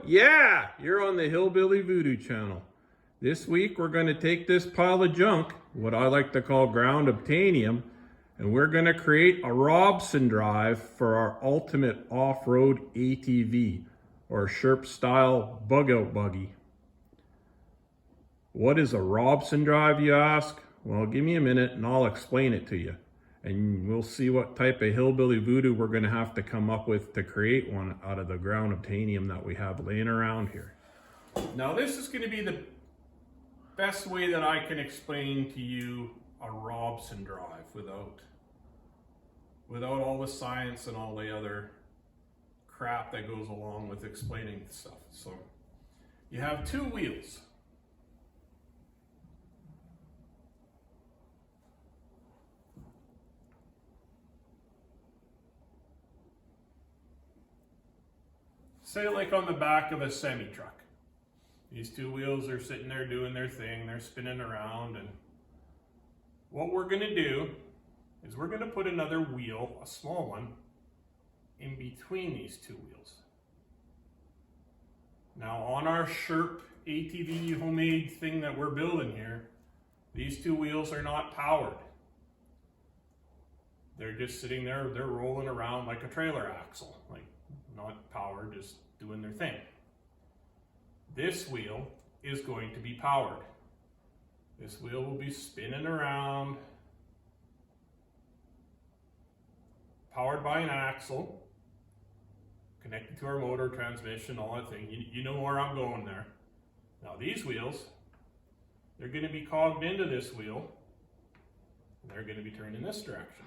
Yeah, you're on the Hillbilly Voodoo channel. This week we're going to take this pile of junk, what I like to call ground obtainium, and we're going to create a Robson drive for our ultimate off-road ATV, or Sherp style bug-out buggy. What is a Robson drive, you ask? Well, give me a minute and I'll explain it to you. And we'll see what type of hillbilly voodoo we're going to have to come up with to create one out of the ground obtainium that we have laying around here. Now this is going to be the best way that I can explain to you a Robson drive without all the science and all the other crap that goes along with explaining stuff. So you have two wheels. Say like on the back of a semi-truck. These two wheels are sitting there doing their thing, they're spinning around, and what we're gonna do is we're gonna put another wheel, a small one, in between these two wheels. Now on our Sherp ATV homemade thing that we're building here, these two wheels are not powered. They're just sitting there, they're rolling around like a trailer axle, like not powered, just doing their thing. This wheel is going to be powered. This wheel will be spinning around, powered by an axle, connected to our motor, transmission, all that thing. You know where I'm going there. Now these wheels, they're going to be cogged into this wheel, and they're going to be turned in this direction.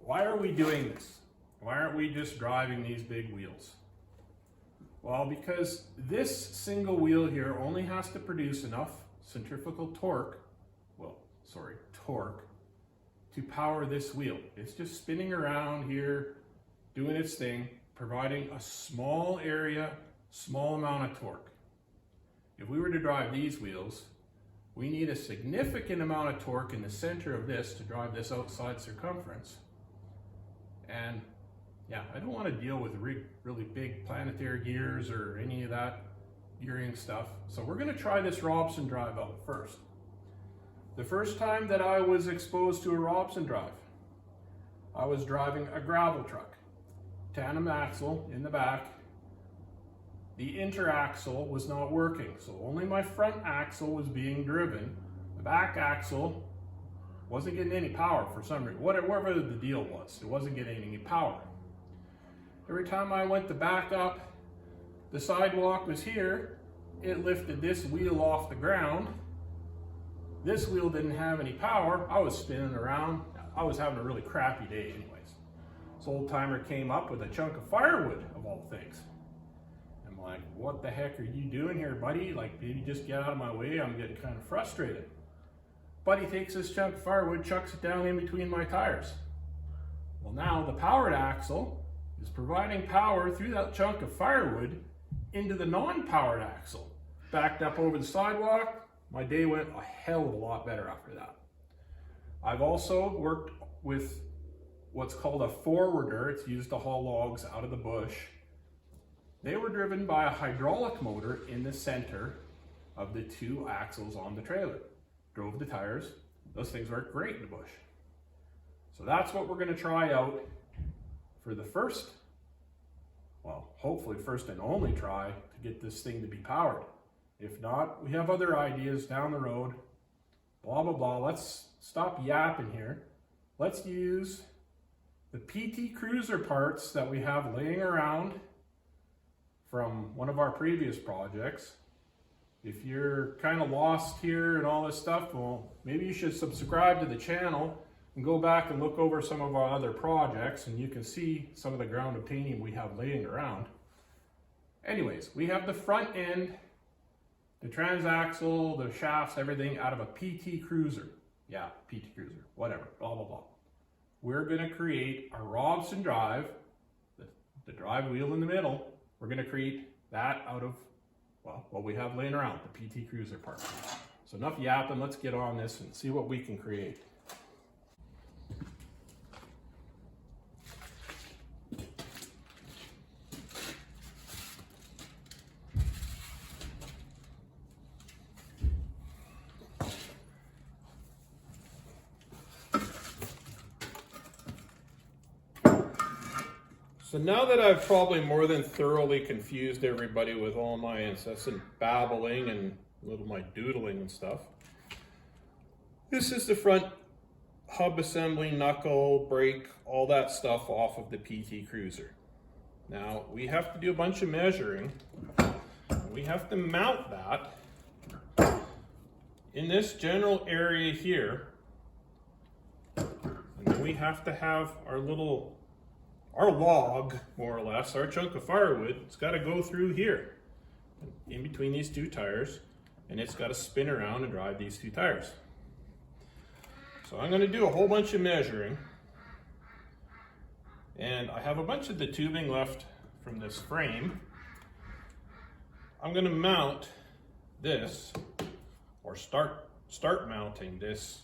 Why are we doing this? Why aren't we just driving these big wheels? Well, because this single wheel here only has to produce enough centrifugal torque, to power this wheel. It's just spinning around here, doing its thing, providing a small area, small amount of torque. If we were to drive these wheels, we need a significant amount of torque in the center of this to drive this outside circumference. And yeah, I don't want to deal with really big planetary gears or any of that gearing stuff. So we're going to try this Robson drive out first. The first time that I was exposed to a Robson drive, I was driving a gravel truck, tandem axle in the back. The interaxle was not working, so only my front axle was being driven. The back axle wasn't getting any power for some reason. Whatever the deal was, it wasn't getting any power. Every time I went to back up, the sidewalk was here, it lifted this wheel off the ground. This wheel didn't have any power. I was spinning around. I was having a really crappy day anyways. This old timer came up with a chunk of firewood, of all things. I'm like, what the heck are you doing here, buddy? Like, maybe just get out of my way. I'm getting kind of frustrated. Buddy takes this chunk of firewood, chucks it down in between my tires. Well, now the powered axle is providing power through that chunk of firewood into the non-powered axle. Backed up over the sidewalk. My day went a hell of a lot better after that. I've also worked with what's called a forwarder. It's used to haul logs out of the bush. They were driven by a hydraulic motor in the center of the two axles on the trailer. Drove the tires. Those things work great in the bush. So that's what we're going to try out for the first, well, hopefully first and only try to get this thing to be powered. If not, we have other ideas down the road. Blah, blah, blah. Let's stop yapping here. Let's use the PT Cruiser parts that we have laying around from one of our previous projects. If you're kind of lost here and all this stuff, well, maybe you should subscribe to the channel and go back and look over some of our other projects, and you can see some of the ground obtainium we have laying around. Anyways, we have the front end, the transaxle, the shafts, everything out of a PT Cruiser. Yeah, PT Cruiser, whatever, blah, blah, blah. We're going to create a Robson drive, the drive wheel in the middle. We're going to create that out of, well, what we have laying around, the PT Cruiser part. So enough yapping, let's get on this and see what we can create. So now that I've probably more than thoroughly confused everybody with all my incessant babbling and little my doodling and stuff, this is the front hub assembly, knuckle, brake, all that stuff off of the PT Cruiser. Now we have to do a bunch of measuring. We have to mount that in this general area here. And then we have to have our log, more or less, our chunk of firewood. It's got to go through here, in between these two tires, and it's got to spin around and drive these two tires. So I'm going to do a whole bunch of measuring, and I have a bunch of the tubing left from this frame. I'm going to mount this, or start mounting this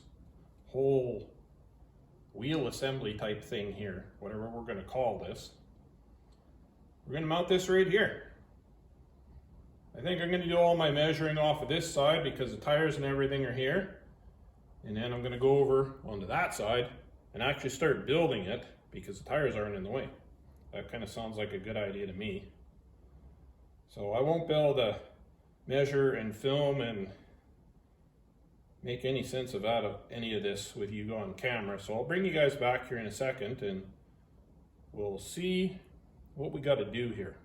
whole wheel assembly type thing here, whatever we're going to call this. We're going to mount this right here. I think I'm going to do all my measuring off of this side because the tires and everything are here. And then I'm going to go over onto that side and actually start building it because the tires aren't in the way. That kind of sounds like a good idea to me. So I won't be able to measure and film and make any sense of any of this with you on camera. So I'll bring you guys back here in a second and we'll see what we got to do here.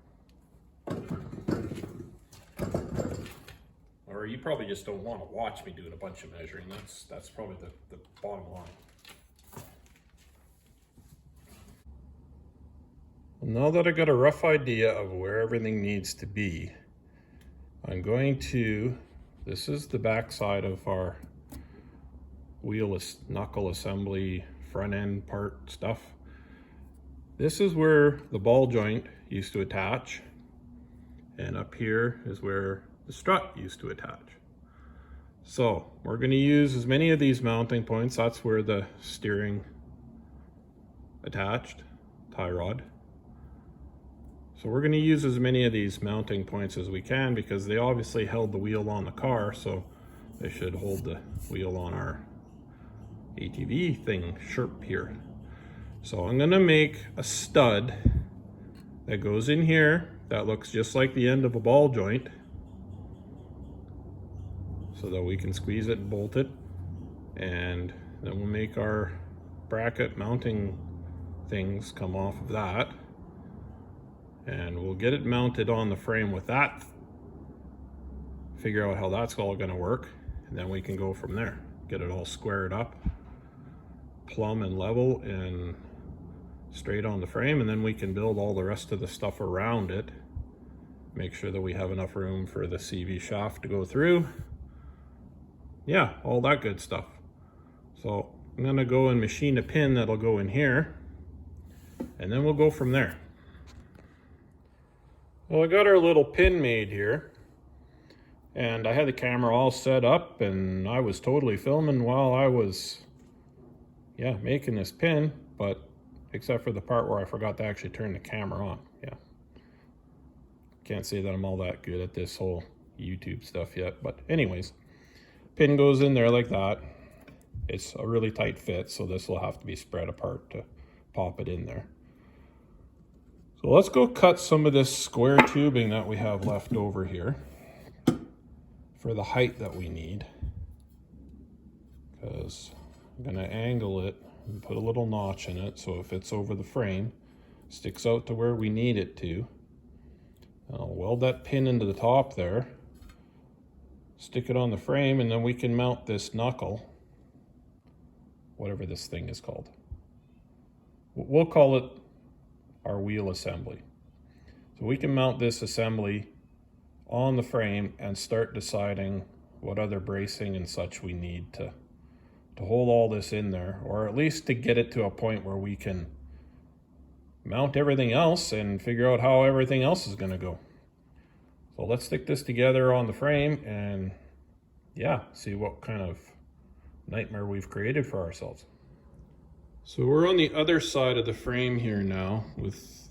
Or you probably just don't want to watch me doing a bunch of measuring. That's probably the bottom line. Now that I got a rough idea of where everything needs to be, I'm going to, this is the back side of our wheel knuckle assembly front end part stuff. This is where the ball joint used to attach, and up here is where the strut used to attach. So we're going to use as many of these mounting points. That's where the steering attached, tie rod. So we're going to use as many of these mounting points as we can because they obviously held the wheel on the car, so they should hold the wheel on our ATV thing, Sherp here. So I'm going to make a stud that goes in here that looks just like the end of a ball joint so that we can squeeze it and bolt it, and then we'll make our bracket mounting things come off of that. And we'll get it mounted on the frame with that, figure out how that's all going to work, and then we can go from there. Get it all squared up, plumb and level and straight on the frame, and then we can build all the rest of the stuff around it. Make sure that we have enough room for the CV shaft to go through. Yeah, all that good stuff. So I'm going to go and machine a pin that'll go in here, and then we'll go from there. Well, I got our little pin made here, and I had the camera all set up, and I was totally filming while I was, making this pin, but except for the part where I forgot to actually turn the camera on. Can't say that I'm all that good at this whole YouTube stuff yet, but anyways, pin goes in there like that. It's a really tight fit, so this will have to be spread apart to pop it in there. So let's go cut some of this square tubing that we have left over here for the height that we need, because I'm going to angle it and put a little notch in it so if it's over the frame, sticks out to where we need it to. I'll weld that pin into the top there, stick it on the frame, and then we can mount this knuckle, whatever this thing is called. We'll call it our wheel assembly. So we can mount this assembly on the frame and start deciding what other bracing and such we need to hold all this in there, or at least to get it to a point where we can mount everything else and figure out how everything else is going to go. So let's stick this together on the frame and see what kind of nightmare we've created for ourselves. So we're on the other side of the frame here now. With,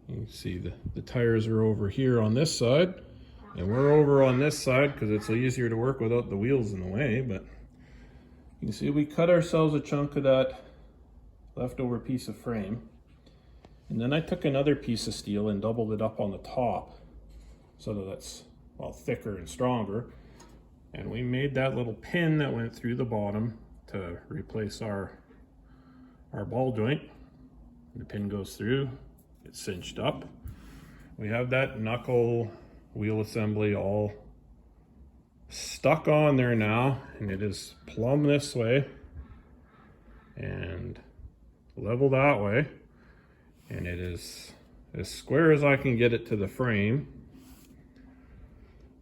you can see the tires are over here on this side, and we're over on this side because it's easier to work without the wheels in the way. But you can see we cut ourselves a chunk of that leftover piece of frame, And then I took another piece of steel and doubled it up on the top so that it's, well, thicker and stronger. And we made that little pin that went through the bottom to replace our ball joint. The pin goes through, it's cinched up. We have that knuckle wheel assembly all stuck on there now, and it is plumb this way and level that way, and it is as square as I can get it to the frame.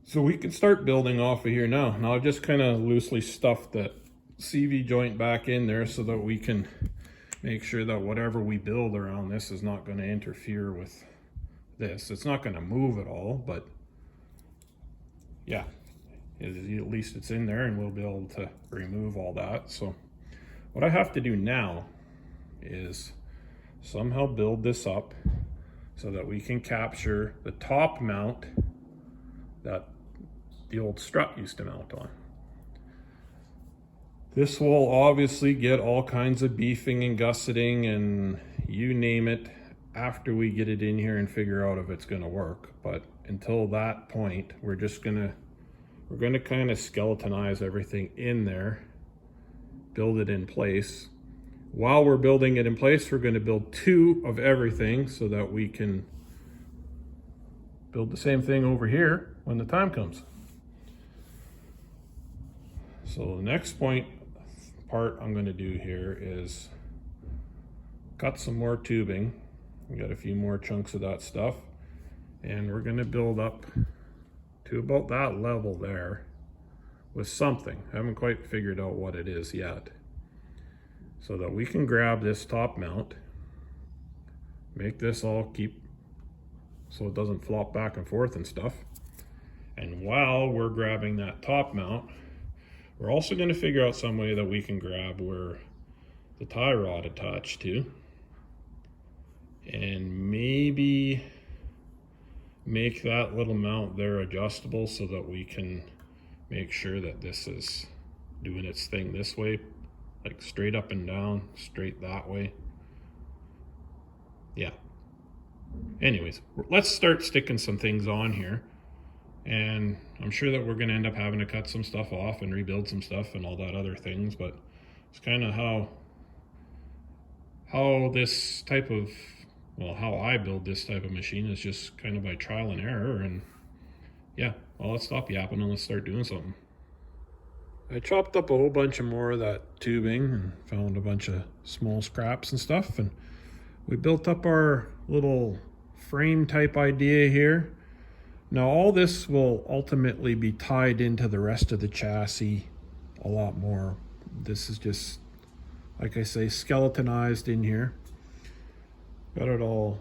So we can start building off of here now. Now I've just kind of loosely stuffed that CV joint back in there so that we can make sure that whatever we build around this is not going to interfere with this. It's not going to move at all, but yeah, at least it's in there and we'll be able to remove all that. So what I have to do now is somehow build this up so that we can capture the top mount that the old strut used to mount on. This will obviously get all kinds of beefing and gusseting and you name it after we get it in here and figure out if it's going to work. But until that point, we're gonna kind of skeletonize everything in there, build it in place. While we're building it in place, we're going to build two of everything so that we can build the same thing over here when the time comes. So the next part I'm going to do here is cut some more tubing. We got a few more chunks of that stuff, and we're going to build up to about that level there with something. I haven't quite figured out what it is yet, so that we can grab this top mount, make this all keep so it doesn't flop back and forth and stuff. And while we're grabbing that top mount, we're also going to figure out some way that we can grab where the tie rod attached to and maybe make that little mount there adjustable so that we can make sure that this is doing its thing this way, like straight up and down, straight that way. Yeah. Anyways, let's start sticking some things on here. And I'm sure that we're going to end up having to cut some stuff off and rebuild some stuff and all that other things, but it's kind of how this type of, well, how I build this type of machine is just kind of by trial and error. And yeah, well, let's stop yapping and let's start doing something. I chopped up a whole bunch of more of that tubing and found a bunch of small scraps and stuff, and we built up our little frame type idea here. Now all this will ultimately be tied into the rest of the chassis a lot more. This is just, like I say, skeletonized in here. Got it all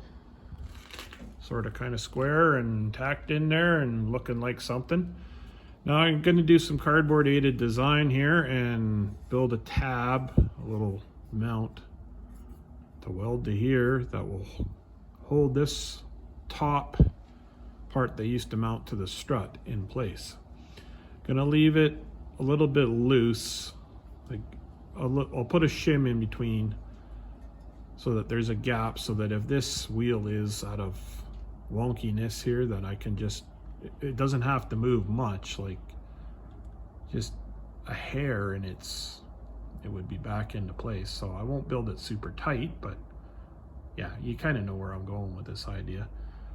sort of kind of square and tacked in there and looking like something. Now I'm going to do some cardboard aided design here and build a tab, a little mount to weld to here that will hold this top part they used to mount to the strut in place. Gonna leave it a little bit loose, like I'll put a shim in between so that there's a gap, so that if this wheel is out of wonkiness here, that I can just, it doesn't have to move much, like just a hair and it would be back into place. So I won't build it super tight, but yeah, you kind of know where I'm going with this idea.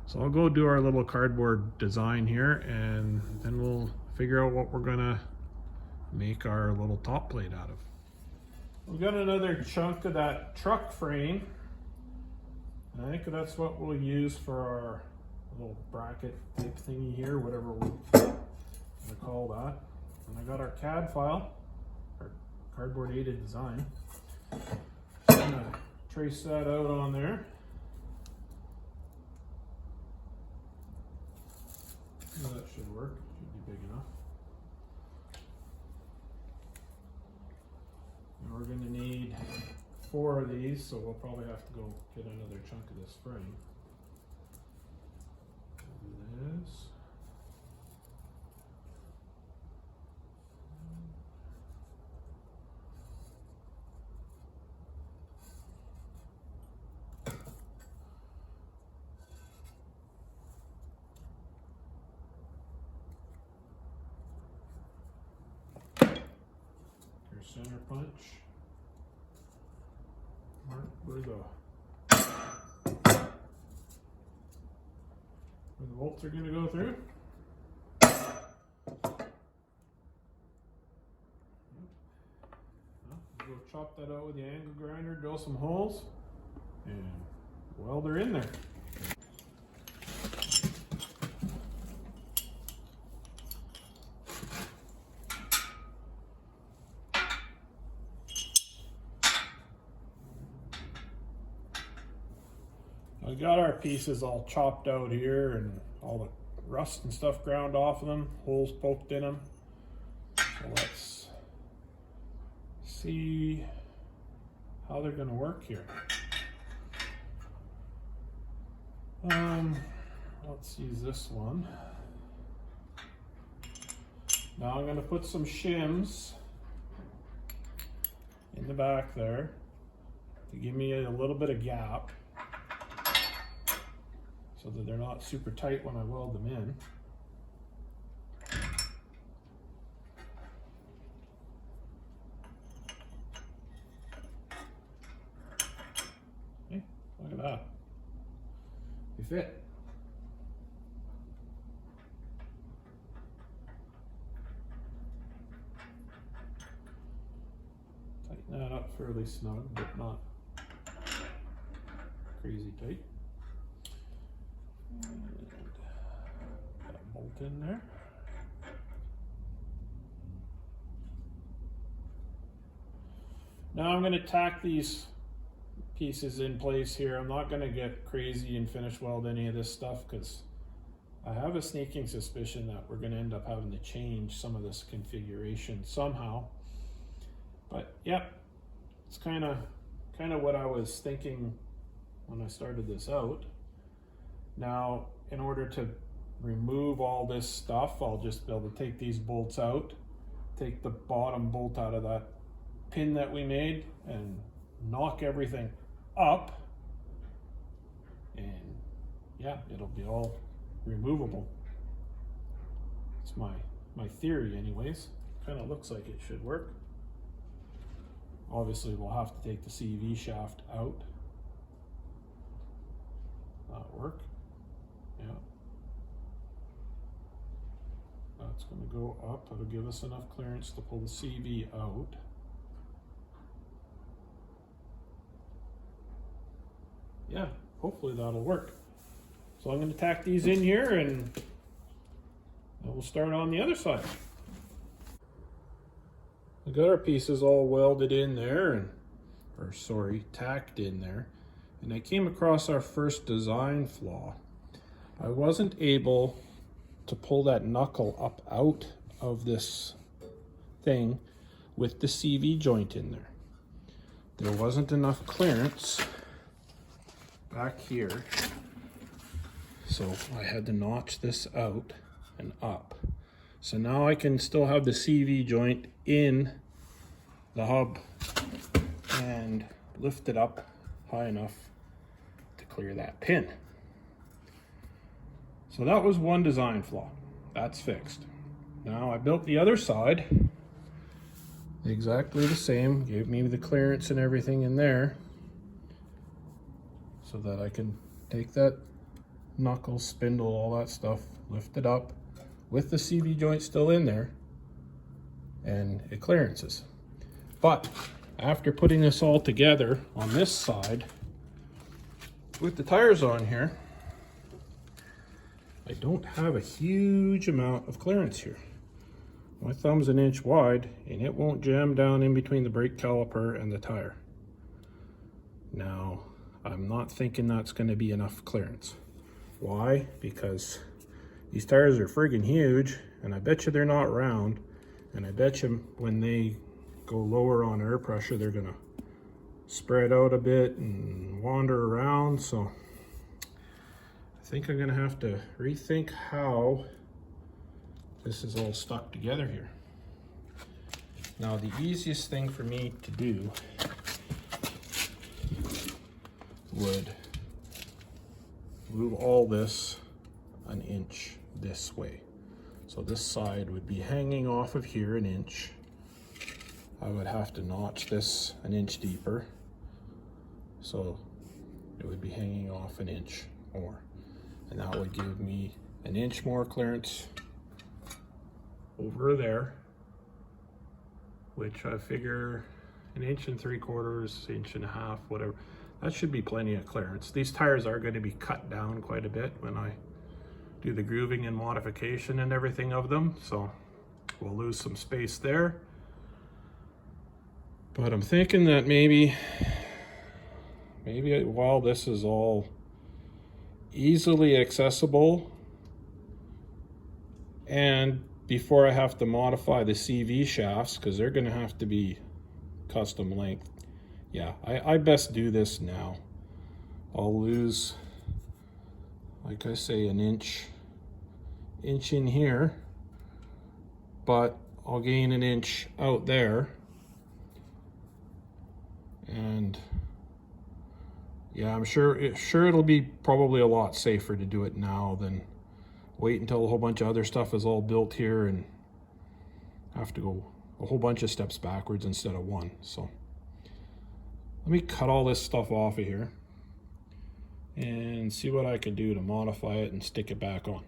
So I'll go do our little cardboard design here, and then we'll figure out what we're gonna make our little top plate out of. We've got another chunk of that truck frame, and I think that's what we'll use for our little bracket type thingy here, whatever we're gonna call that. And I got our CAD file, our cardboard aided design. So I'm gonna trace that out on there. No, that should work. Should be big enough. And we're going to need 4 of these, so we'll probably have to go get another chunk of this frame. Do this. center punch. Mark where the bolts are going to go through. Go chop that out with the angle grinder, drill some holes, and well, they're in there. We got our pieces all chopped out here and all the rust and stuff ground off of them, holes poked in them. So let's see how they're going to work here. Let's use this one. Now I'm going to put some shims in the back there to give me a little bit of gap, so that they're not super tight when I weld them in. Hey, look at that. They fit. Tighten that up fairly snug, but not crazy tight. And that bolt in there. Now I'm going to tack these pieces in place here. I'm not going to get crazy and finish weld any of this stuff because I have a sneaking suspicion that we're going to end up having to change some of this configuration somehow. But yeah, it's kind of what I was thinking when I started this out. Now, in order to remove all this stuff, I'll just be able to take these bolts out, take the bottom bolt out of that pin that we made, and knock everything up. And yeah, it'll be all removable. It's my theory anyways. Kind of looks like it should work. Obviously, we'll have to take the CV shaft out. That'll work. Yeah. That's going to go up. It'll give us enough clearance to pull the CV out. Yeah, hopefully that'll work. So I'm going to tack these in here and we'll start on the other side. We got our pieces all welded in there, tacked in there. And I came across our first design flaw. I wasn't able to pull that knuckle up out of this thing with the CV joint in there. There wasn't enough clearance back here, so I had to notch this out and up. So now I can still have the CV joint in the hub and lift it up high enough to clear that pin. So that was one design flaw. That's fixed. Now I built the other side exactly the same, gave me the clearance and everything in there so that I can take that knuckle, spindle, all that stuff, lift it up with the CV joint still in there, and it clearances. But after putting this all together on this side with the tires on here, I don't have a huge amount of clearance here. My thumb's an inch wide and it won't jam down in between the brake caliper and the tire. Now, I'm not thinking that's going to be enough clearance. Why? Because these tires are friggin' huge, and I bet you they're not round, and I bet you when they go lower on air pressure, they're gonna spread out a bit and wander around. So I think I'm gonna have to rethink how this is all stuck together here. Now, the easiest thing for me to do would move all this an inch this way. So this side would be hanging off of here an inch, I would have to notch this an inch deeper. So it would be hanging off an inch more. And that would give me an inch more clearance over there, which I figure 1 3/4 inches, 1.5 inches, whatever. That should be plenty of clearance. These tires are going to be cut down quite a bit when I do the grooving and modification and everything of them, so we'll lose some space there. But I'm thinking that maybe while this is all easily accessible, and before I have to modify the CV shafts, because they're going to have to be custom length, yeah, I best do this now. I'll lose, like I say, an inch in here, but I'll gain an inch out there. And yeah, I'm sure it'll be probably a lot safer to do it now than wait until a whole bunch of other stuff is all built here and have to go a whole bunch of steps backwards instead of one. So let me cut all this stuff off of here and see what I can do to modify it and stick it back on.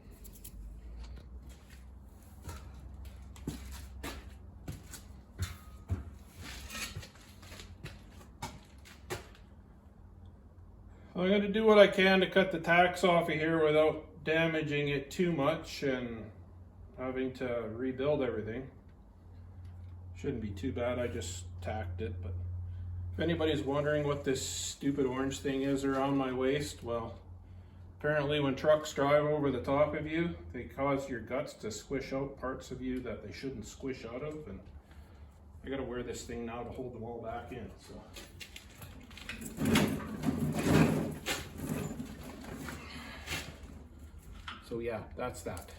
I'm going to do what I can to cut the tacks off of here without damaging it too much and having to rebuild everything. Shouldn't be too bad, I just tacked it. But if anybody's wondering what this stupid orange thing is around my waist, well, apparently when trucks drive over the top of you, they cause your guts to squish out parts of you that they shouldn't squish out of, and I gotta wear this thing now to hold them all back in, so. So yeah, that's that.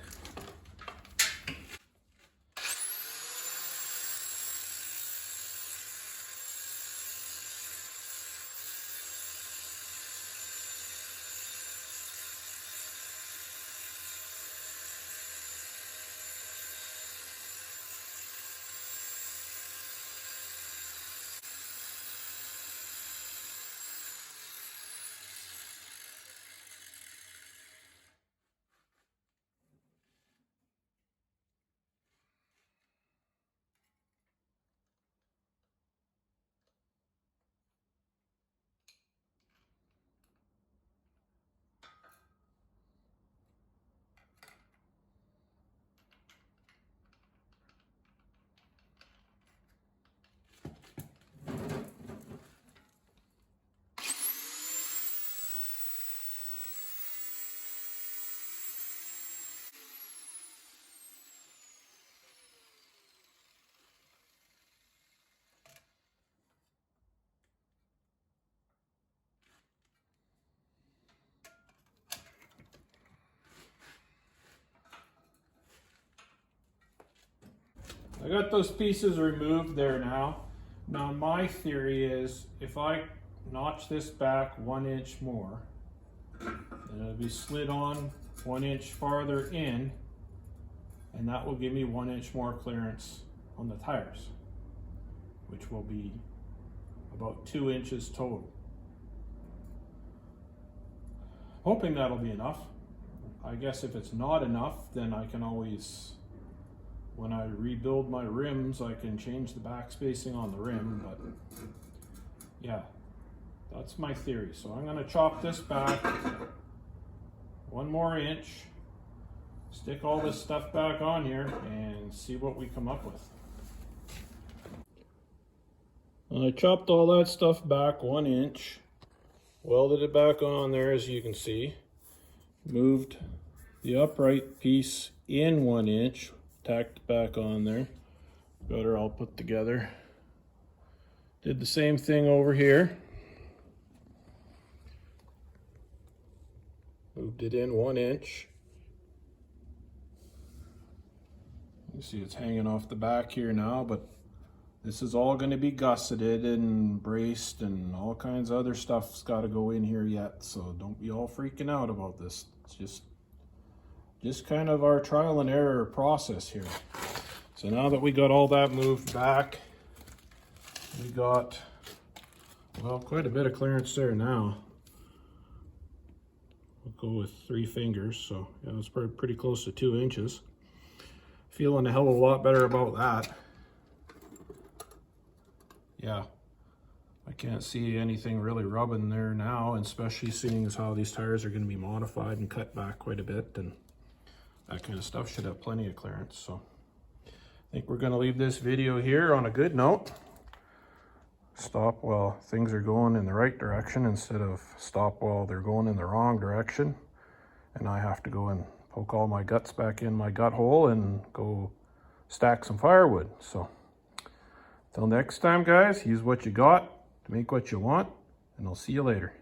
I got those pieces removed there now. Now my theory is if I notch this back 1 inch more, then it'll be slid on 1 inch farther in, and that will give me 1 inch more clearance on the tires, which will be about 2 inches total. Hoping that'll be enough. I guess if it's not enough, then I can always, when I rebuild my rims, I can change the back spacing on the rim, but yeah, that's my theory. So I'm gonna chop this back 1 more inch, stick all this stuff back on here, and see what we come up with. I chopped all that stuff back 1 inch, welded it back on there as you can see, moved the upright piece in 1 inch, tacked it back on there, got her all put together. Did the same thing over here. Moved it in 1 inch. You see it's hanging off the back here now, but this is all going to be gusseted and braced, and all kinds of other stuff's got to go in here yet, so don't be all freaking out about this. It's just kind of our trial and error process here. So now that we got all that moved back, We got, well, quite a bit of clearance there now. We'll go with 3 fingers, so yeah, it's pretty close to 2 inches. Feeling a hell of a lot better about that. Yeah, I can't see anything really rubbing there now, and especially seeing as how these tires are going to be modified and cut back quite a bit, and that kind of stuff should have plenty of clearance. So I think we're going to leave this video here on a good note. Stop while things are going in the right direction instead of stop while they're going in the wrong direction. And I have to go and poke all my guts back in my gut hole and go stack some firewood. So till next time, guys, use what you got to make what you want, and I'll see you later.